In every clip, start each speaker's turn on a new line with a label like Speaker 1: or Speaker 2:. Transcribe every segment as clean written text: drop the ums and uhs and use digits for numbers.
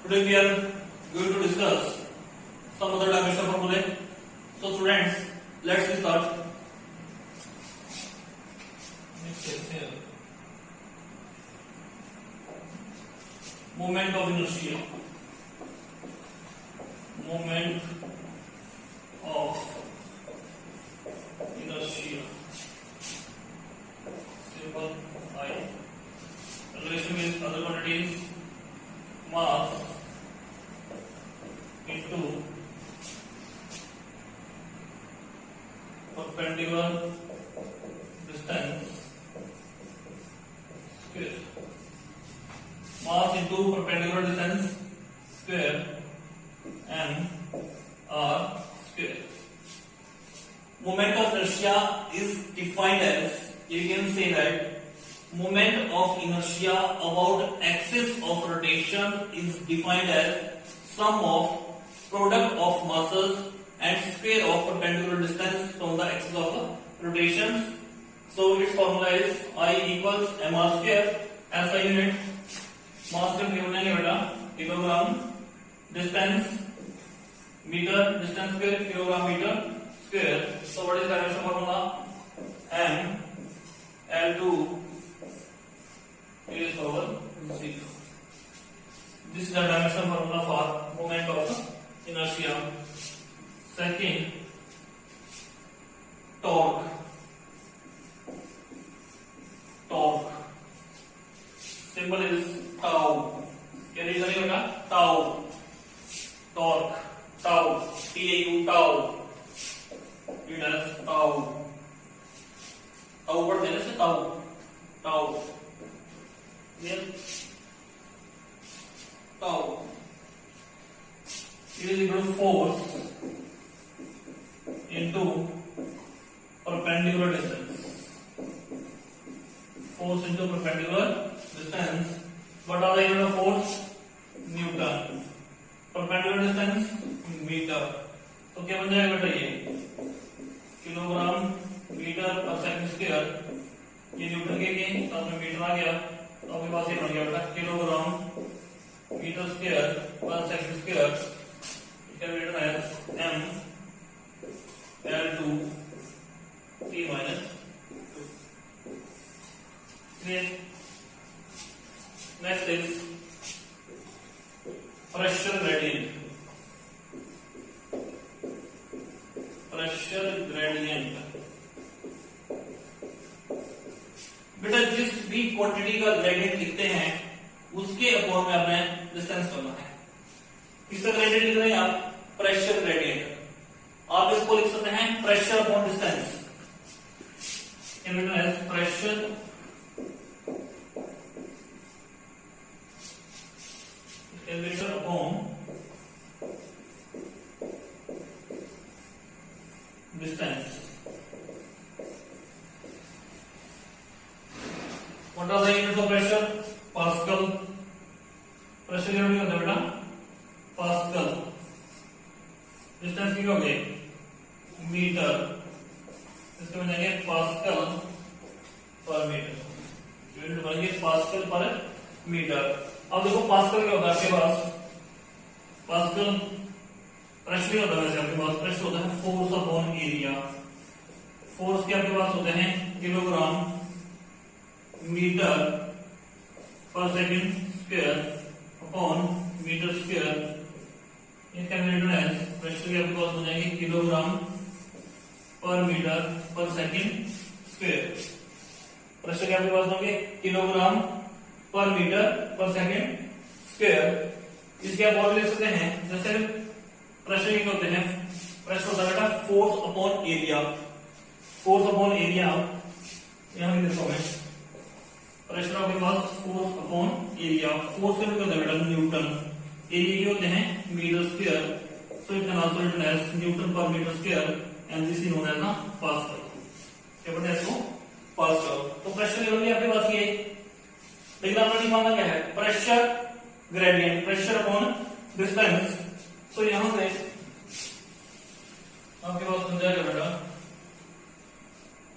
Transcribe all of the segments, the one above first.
Speaker 1: Today we are going to discuss some other dimensional formulae. So students, let's start. Moment of inertia. Moment of inertia. Simple I. Relation with other quantities. Mass into perpendicular distance square. Mass into perpendicular distance square and r square. Moment of inertia is defined as, you can say that moment of inertia about axis of rotation is defined as sum of product of masses and square of perpendicular distance from the axis of rotation. So its formula is I equals mr square. SI unit mass का given है बेटा kilogram, distance meter, distance square kilogram meter square. So what is the dimension formula? M L2 is over 0. This is the dimension formula for moment of inertia. Second, torque. Torque. Symbol is tau. क्या लिखा है बेटा? Tau. Torque. Tau. T-A-U tau. It has tau. Tau पढ़ते हैं ना tau. Tau. Tau is equal to force into perpendicular distance. Force into perpendicular distance. What are the unit of force? Newton. Perpendicular distance meter. तो क्या बन जाएगा बेटा ये kilogram metre per second square. ये न्यूटन के साथ में मीटर आ गया तो आपके पास ये बन गया बेटा kilogram metre square per second square. It can be written as m L2 t minus 2. Clear? Next is pressure gradient. Pressure gradient. बेटा जिस भी क्वांटिटी का ग्रेडियंट लिखते हैं उसके अपॉन में आपने डिस्टेंस करना है. किसका ग्रेडियंट लिख रहे हैं आप? Pressure gradient. आप इसको लिख सकते हैं pressure upon distance. Pressure upon distance. What are the units of pressure? Pascal. Pressure unit क्या होता है बेटा? Pascal. Distance क्या हो गई? मीटर. इसके बनेंगे पास्कल पर मीटर. यूनिट बनेंगे पास्कल पर मीटर. अब देखो पास्कल क्या होता है आपके पास? पास्कल प्रेशर क्या होता है वैसे आपके पास? प्रेशर होता है फोर्स अपॉन एरिया. फोर्स के आपके पास होते हैं kilogram metre per second square upon metre square. इनका रिटर्न है प्रेशर के आपके पास हो जाएंगे kilogram per metre per second square. Pressure के आपके पास होंगे kilogram per metre per second square. इसके आप और ले सकते हैं जैसे प्रेशर क्या होते हैं? प्रेशर होता है बेटा force upon area. Force upon area यहां भी देखो मैं प्रेशर आपके पास फोर्स अपॉन एरिया. फोर्स का होता है बेटा न्यूटन. एरिया के होते हैं metre square. So it can also written as newton per metre square and this is known as ना पास्कल. क्या बोलते हैं इसको? पास्कल. तो प्रेशर लेवल भी आपके पास ये, लेकिन आपने नहीं मांगा क्या है? Pressure gradient. Pressure upon distance. So यहां से आपके पास बन जाएगा बेटा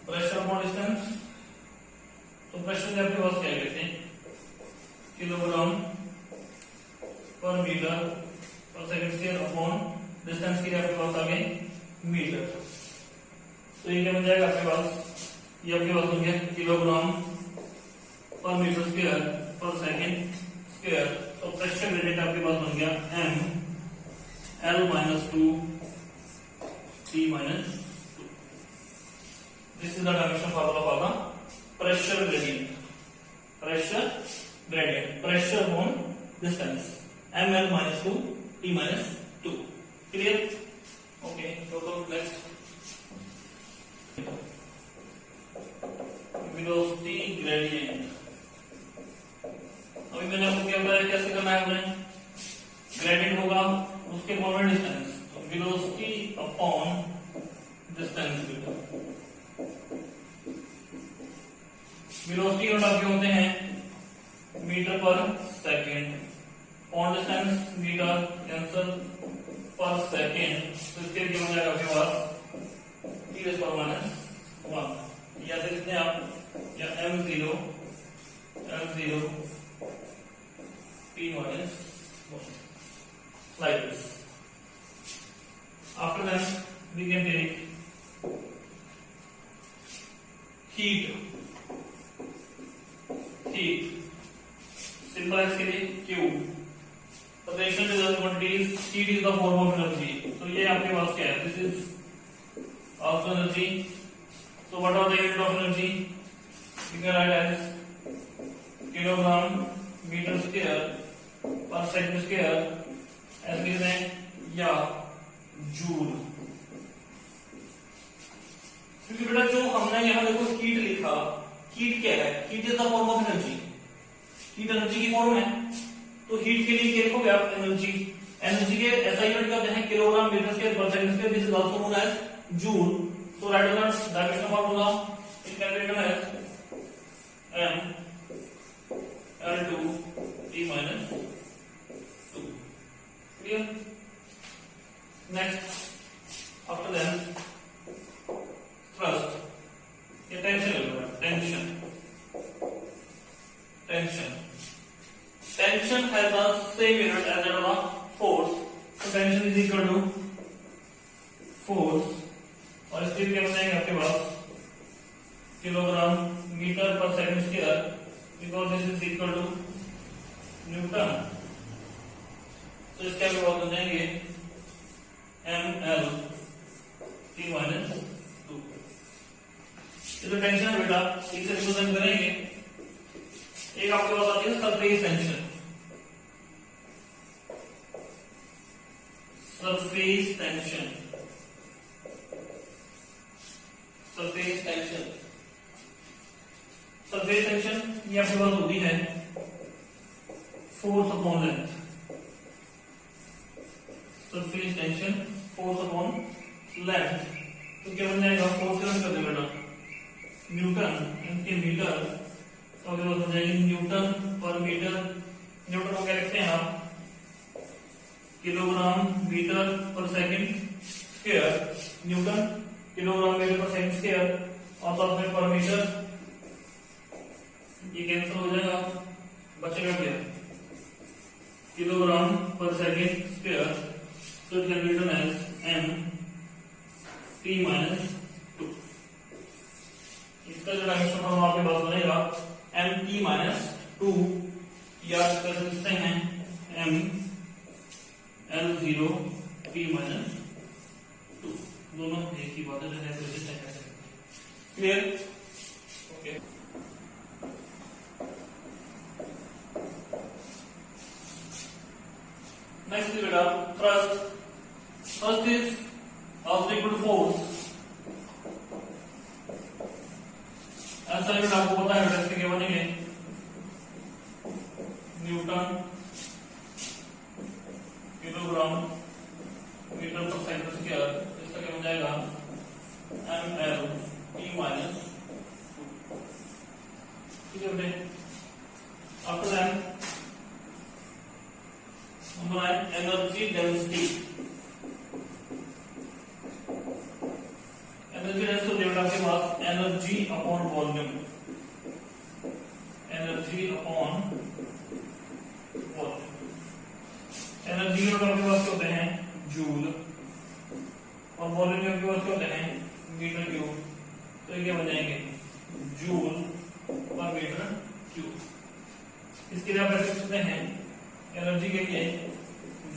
Speaker 1: प्रेशर अपॉन डिस्टेंस. तो प्रेशर आपके पास क्या कहते हैं? Kilogram per metre per second square upon distance के लिए आपके पास आ गए मीटर। तो ये क्या बन जाएगा आपके पास, ये आपके पास बन गया kilogram per metre square per second square. तो प्रेशर ग्रेडियंट आपके पास बन गया m L minus 2 T minus 2। This is the dimension formula for the pressure gradient. Pressure gradient. Pressure on distance. M L minus 2 T minus 2. Clear? Okay. Go to next. Velocity gradient. अभी मैंने आपको क्या बताया कैसे करना है हमने, gradient होगा उसके फॉरवर्ड डिस्टेंस, तो velocity upon distance. Velocity unit आपके होते हैं metre per second, upon distance metre cancel per second. तो इसके लिए हो जाएगा आपके पास -1 या से कितने आप या m0 T minus 1 like this. After that we can take heat simple as के लिए Q। potential result quantities, heat is the form of energy। तो ये आपके पास क्या है, this is also energy। so what are the unit of energy, you can write as kilogram meter square पर second square ऐसे लिखते हैं या जूल। क्योंकि बेटा जो हमने यहां देखो हीट लिखा, हीट क्या है, heat is the form of energy, heat energy की फॉर्म है। तो हीट के लिए क्या लिखोगे आप, एनर्जी। एनर्जी के एसआई यूनिट करते हैं kilogram metre square per second square, this is also known as joule. So write down dimension formula, it can be written as m L2 T minus 2। Clear? Next, after that, thrust। ये tension है, tension. Tension has the same unit as that of the force। So tension is equal to force। और इसके लिए क्या बताएंगे आपके पास kilogram metre per second square, because this is equal to Newton. तो इसके आगे बात बनाएंगे ml T minus 2। ये तो टेंशन है बेटा, इसे रिप्रेजेंट करेंगे। एक आपके पास आती है सरफेस टेंशन। सरफेस टेंशन ये आपके पास होती है force upon length. Surface tension force upon length. तो क्या बन जाएगा, फोर्स का कर दे बेटा न्यूटन इनके मीटर, तो अगर बन जाएगी न्यूटन पर मीटर। न्यूटन को क्या लिखते हैं आप, kilogram metre per second square. Newton kilogram metre per second square और साथ में पर मीटर, ये कैंसिल हो जाएगा, बचेगा क्या kilogram per second square. so it can be written as m T minus 2। इसका जो डायमेंशन फॉर्मूला आपके पास बनेगा m T minus 2 या कर सकते हैं m L0 T minus 2। दोनों एक ही बात है, ऐसे क्लियर? ओके। नेक्स्ट is बेटा thrust। Thrust is also equal to force। ऐसा यूनिट आपको पता है बेटा, इसके क्या बनेंगे Newton kilogram metre per second square. इसका क्या बन जाएगा ml T minus 2। ठीक है बेटे। After that energy density. Energy density आपके पास energy upon volume. Energy upon volume इसके लिए आप रख सकते हैं एनर्जी के लिए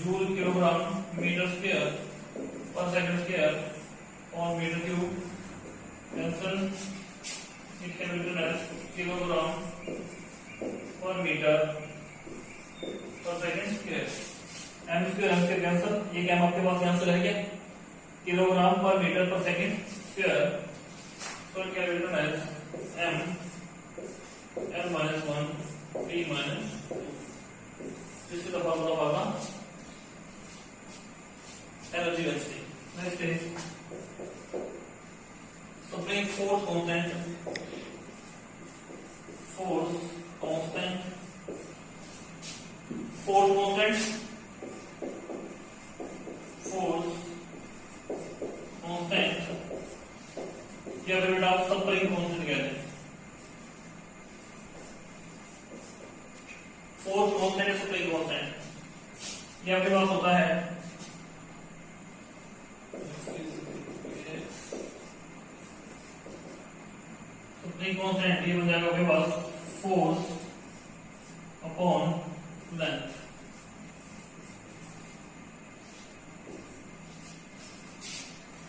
Speaker 1: joule kilogram metre square per second square और metre cube cancel, it can be written as kilogram per metre per second square. M square cancel, ये क्या आपके पास यहां से रह गया kilogram per metre per second square, so it can be written as m n minus 1 p minus 2. This is the formula for the energy density. Next is supreme force constant. Force constant. Force constant. Force constant. या फिर बेटा आप spring constant कहते हैं। Force constant है spring constant, ये आपके पास होता है स्प्रिंग कांस्टेंट, ये बन जाएगा आपके पास force upon length.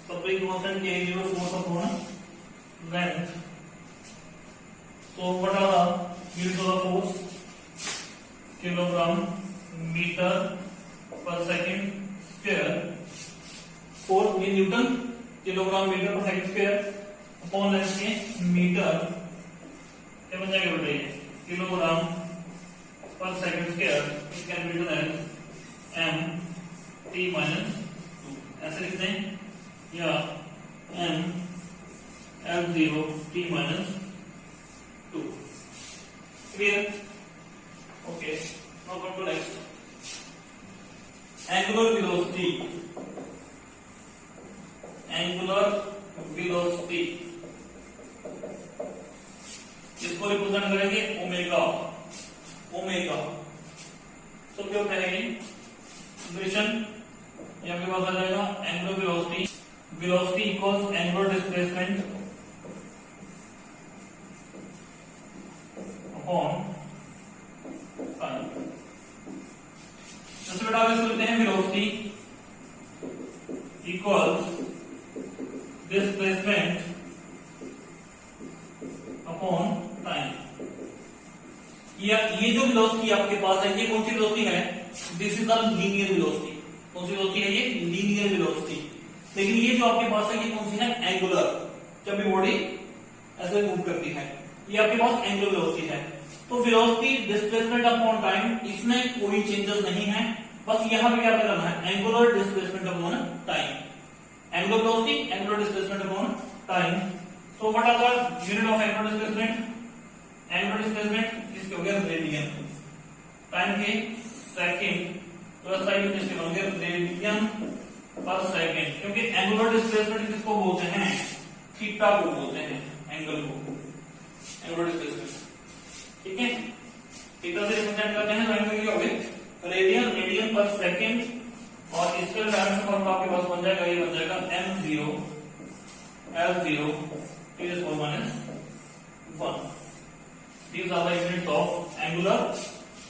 Speaker 1: Spring constant के equal force upon length. So what are the units of the force? Kilogram meter per second square. Force in Newton, kilogram meter per second square upon length के metre, क्या बन जाएगा बेटा ये kilogram per second square, it can be written as m t minus 2, ऐसे लिखते हैं, या m L0 t minus 2. Clear? Okay. Now come to next. Angular velocity. Angular velocity. इसको रिप्रेजेंट करेंगे ओमेगा। ओमेगा। तो क्या कहेंगे? इक्वेशन यहाँ पे पास आ जाएगा angular velocity. Velocity equals angular displacement upon time. जैसे बेटा इसको लिखते हैं velocity equals displacement upon time. ये जो वेलोसिटी आपके पास है, ये कौन सी वेलोसिटी है? This is the linear velocity. कौन सी वेलोसिटी है ये? Linear velocity. लेकिन ये जो आपके पास है ये कौन सी है? एंगुलर। जब भी बॉडी ऐसे मूव करती है, ये आपके पास एंगुलर वेलोसिटी है। तो वेलोसिटी डिस्प्लेसमेंट अपॉन टाइम, इसमें कोई चेंजेस नहीं है, बस यहां पे क्या करना है? Angular displacement upon time. Angular velocity, angular displacement upon time. So what are the unit of angular displacement? Angular displacement इसके हो गया रेडियन, टाइम के सेकंड प्लस साइन इसके होंगे रेडियन पर सेकंड, क्योंकि एंगुलर डिस्प्लेसमेंट किसको बोलते हैं? थीटा को बोलते हैं, एंगल को, एंगुलर डिस्प्लेसमेंट। ठीक है, थीटा से रिप्रेजेंट करते हैं, तो एंगल क्या हो गया? रेडियन, रेडियन पर सेकंड, और इसके डायमेंशन फॉर्मूला आपके पास बन जाएगा, ये बन जाएगा m0 L0 -1। These are the units of angular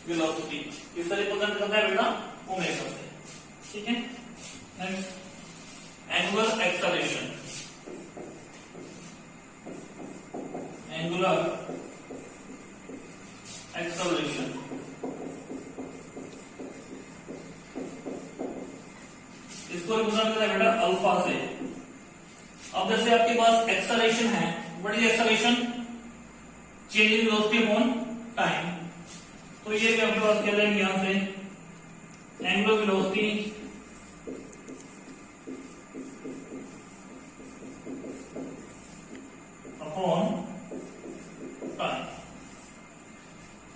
Speaker 1: velocity. इससे रिप्रेजेंट करता है बेटा ओमेगा से। ठीक है, next angular acceleration. Angular acceleration इसको रिप्रेजेंट करता है बेटा अल्फा से। अब जैसे आपके पास एक्सेलरेशन है, what is acceleration? Change in velocity upon time. तो ये भी आपके पास क्या जाएगी यहां से angular velocity upon time.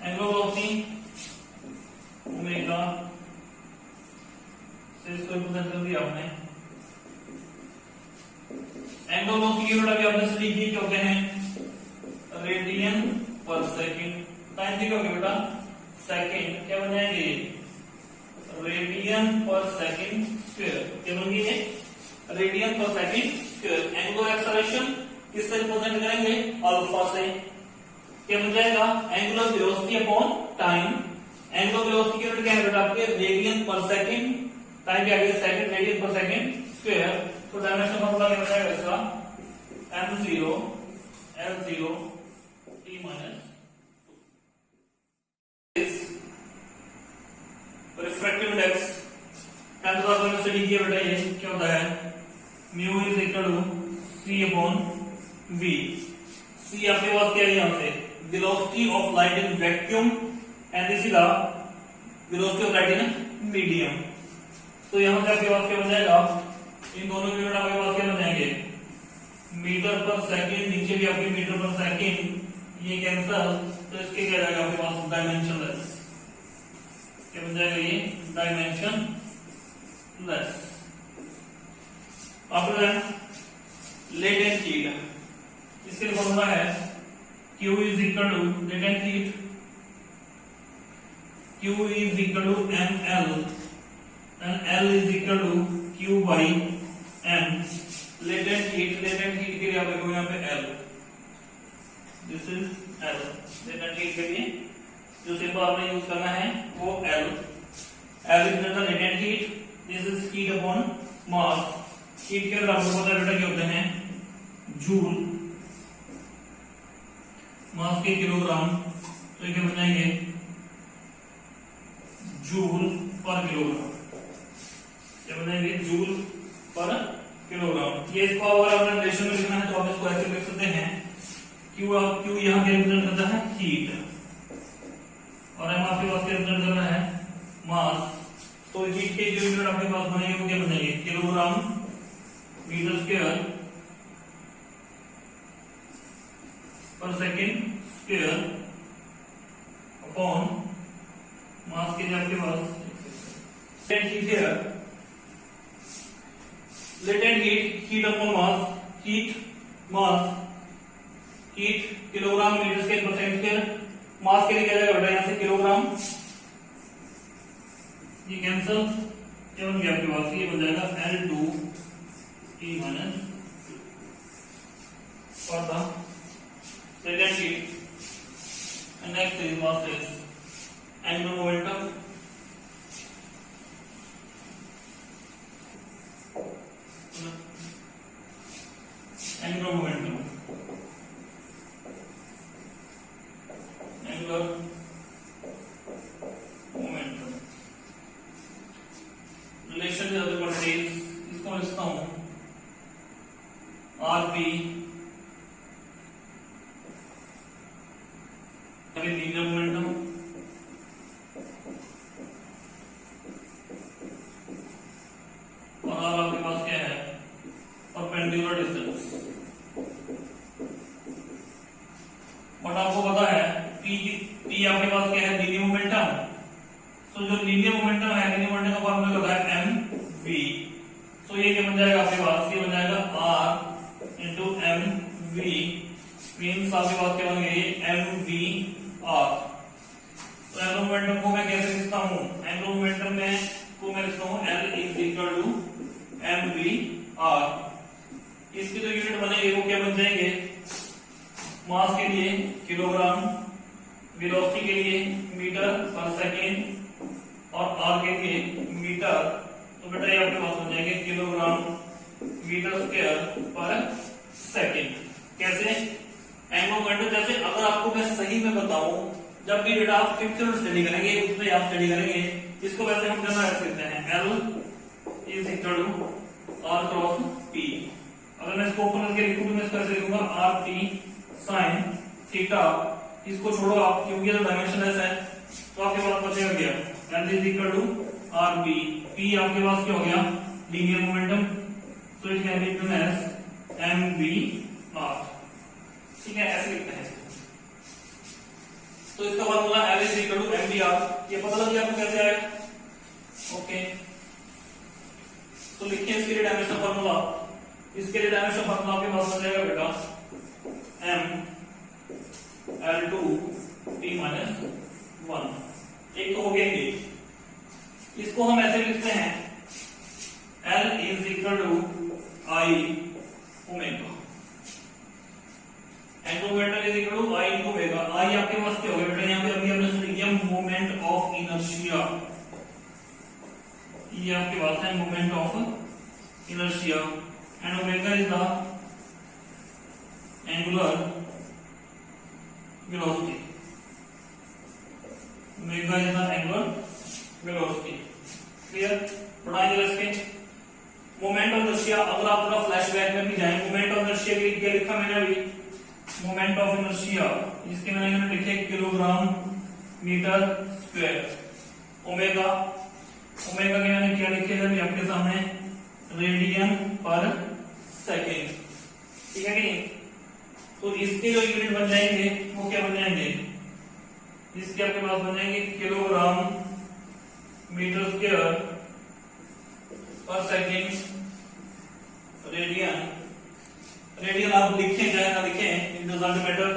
Speaker 1: Angular velocity omega से इसको रिप्रेजेंट कर दिया आपने। एंगुलर वेलोसिटी की यूनिट अभी आपने सीखी की क्या होते हैं? रेडियन पर सेकंड। टाइम की क्या होगी बेटा? सेकंड। क्या बन जाएंगे? रेडियन पर सेकंड स्क्वायर। क्या बन गई है? रेडियन पर सेकंड स्क्वायर। एंगुलर एक्सेलरेशन किससे रिप्रेजेंट करेंगे? अल्फा से। क्या बन जाएगा angular velocity upon time. Angular velocity की यूनिट क्या है बेटा आपके रेडियन पर सेकंड, टाइम क्या है सेकंड, रेडियन पर सेकंड स्क्वायर। तो डायमेंशन फॉर्मूला क्या बन जाएगा इसका m0 l0 t minus refractive index 10 में स्टडी किया बेटा, ये क्या होता है mu is equal to c upon v। c आपके पास क्या है यहां से velocity of light in vacuum and this is the velocity of light in medium. तो यहां से आपके पास क्या बन जाएगा, इन दोनों यूनिट आपके पास क्या बन जाएंगे मीटर पर सेकंड, नीचे भी आपके मीटर पर सेकंड, ये कैंसल, तो इसके क्या जाएगा आपके पास डायमेंशनलेस। क्या बन जाएगा ये डायमेंशनलेस। आफ्टर लेटेंट हीट, इसके लिए फॉर्मूला है Q is equal to latent heat, Q is equal to ml and L is equal to Q by m। Latent heat के लिए आप देखो यहाँ पे L, this is L। Latent heat के लिए जो सिंबल आपने यूज करना है वो L is the latent heat, this is heat upon mass. Heat के अंदर आपको पता है बेटा क्या होते हैं जूल, मास के किलोग्राम, तो ये क्या बन जाएंगे जूल पर किलोग्राम। क्या बन जाएंगे जूल पर किलोग्राम। ये इसको अगर आपने रिलेशन में लिखना है तो आप इसको ऐसे लिख सकते हैं Q यहाँ के रिप्रेजेंट करता है हीट और M आपके पास रिप्रेजेंट कर रहा है मास। तो हीट के जो यूनिट आपके पास बनेंगे वो क्या बनेंगे kilogram metre square per second square upon mass के लिए आपके पास latent heat upon mass, heat kilogram metre square per second square. Mass के लिए क्या जाएगा बेटा यहाँ से किलोग्राम, ये कैंसल, क्या बन गया आपके पास ये बन जाएगा L2 T minus for the latent heat। and next is what is angular momentum। angular momentum relation जो क्वांटिटीज, इसको मैं लिखता हूं RP अभी लीनियर मोमेंटम और R आपके पास क्या है परपेंडिकुलर डिस्टेंस। बट आपको पता है P आपके पास क्या है लीनियर मोमेंटम। तो जो लीनियर मोमेंटम है, लीनियर मोमेंटम का फॉर्मूला होता है mv। सो ये क्या बन जाएगा आपके पास, ये बन जाएगा r इंटू mv मीन्स आपके पास क्या बन गया mvr। तो एंगुलर मोमेंटम को मैं कैसे लिखता हूँ, एंगुलर मोमेंटम में को मैं लिखता हूँ L is equal to mvr। इसकी जो यूनिट बनेगी वो क्या बन जाएंगे, मास के लिए किलोग्राम, वेलोसिटी के लिए मीटर पर सेकेंड और r के लिए मीटर। तो बेटा ये आपके पास हो जाएंगे किलोग्राम मीटर स्क्वायर पर सेकेंड। कैसे एंगुलर मोमेंटम, जैसे अगर आपको मैं सही में बताऊं, जब भी बेटा आप फिफ्थ में स्टडी करेंगे उसमें आप स्टडी करेंगे इसको वैसे हम करना करते हैं L is equal to R cross P। अगर मैं इसको ओपन करके लिखूं तो मैं इसको ऐसे लिखूंगा RT साइन थीटा, इसको छोड़ो आप क्योंकि तो डायमेंशनलेस है, तो आपके पास बचेगा क्या L is equal to RP। P आपके पास क्या हो गया linear momentum, so it can be written as mvr। ठीक है, ऐसे लिखते हैं इसको। तो इसका formula L is equal to mvr। ये पता लग गया आपको कैसे आएगा, ओके। तो लिखिए इसके लिए डायमेंशन फॉर्मूला। इसके लिए डायमेंशन फॉर्मूला आपके पास हो जाएगा बेटा m L2 T माइनस 1। एक तो हो गया ये, इसको हम ऐसे लिखते हैं L is equal to I omega. Angular momentum is equal to I into omega. I of inertia, ये आपके पास है moment of inertia, and omega is the angular velocity, omega is the angular velocity. Clear? बढ़ाएंगे इसके moment of inertia. अगर आप थोड़ा flashback में भी जाएं, मोमेंट ऑफ इनर्शिया के लिए क्या लिखा मैंने अभी, मोमेंट ऑफ इनर्शिया इसके मैंने लिखे kilogram metre square, omega, omega के मैंने क्या लिखे अभी आपके सामने, रेडियन पर सेकेंड। ठीक है कि नहीं? तो इसके जो यूनिट बन जाएंगे वो क्या बन जाएंगे, इसके आपके पास बन जाएंगे किलोग्राम मीटर स्क्वायर पर सेकेंड, रेडियन, रेडियन आप लिखें चाहे ना लिखें, इट डजंट मैटर,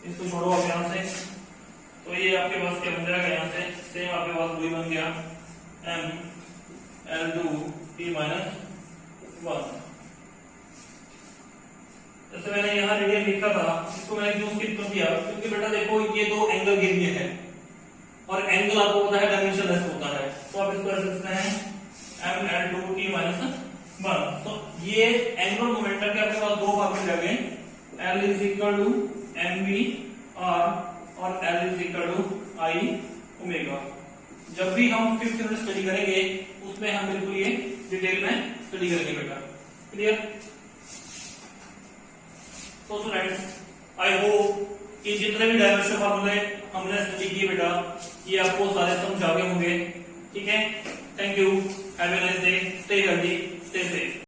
Speaker 1: इसको छोड़ो आप यहां से। तो ये आपके पास क्या बन जाएगा, यहां से सेम आपके पास वही बन गया m/2t-1। जैसे मैंने यहां रेडियन लिखा था, इसको मैंने क्यों स्किप कर दिया, क्योंकि बेटा देखो ये दो एंगल गिव दिए हैं और एंगल आपको पता है डायमेंशनलेस होता है, तो आप इसको ऐसे लिखते हैं m/2t-1। तो ये एंगुलर मोमेंटम के आपके पास दो फॉर्मूले आ गए, L = mv/r और L = I ओमेगा। जब भी हम फिफ्थ यूनिट स्टडी करेंगे उसमें हम बिल्कुल ये डिटेल में स्टडी करेंगे बेटा। क्लियर? तो स्टूडेंट्स, आई होप कि जितने भी डायमेंशन फॉर्मूले हमने स्टडी किए बेटा, ये आपको सारे समझ आ गए होंगे। ठीक है? Thank you, have a nice day, stay healthy, stay safe.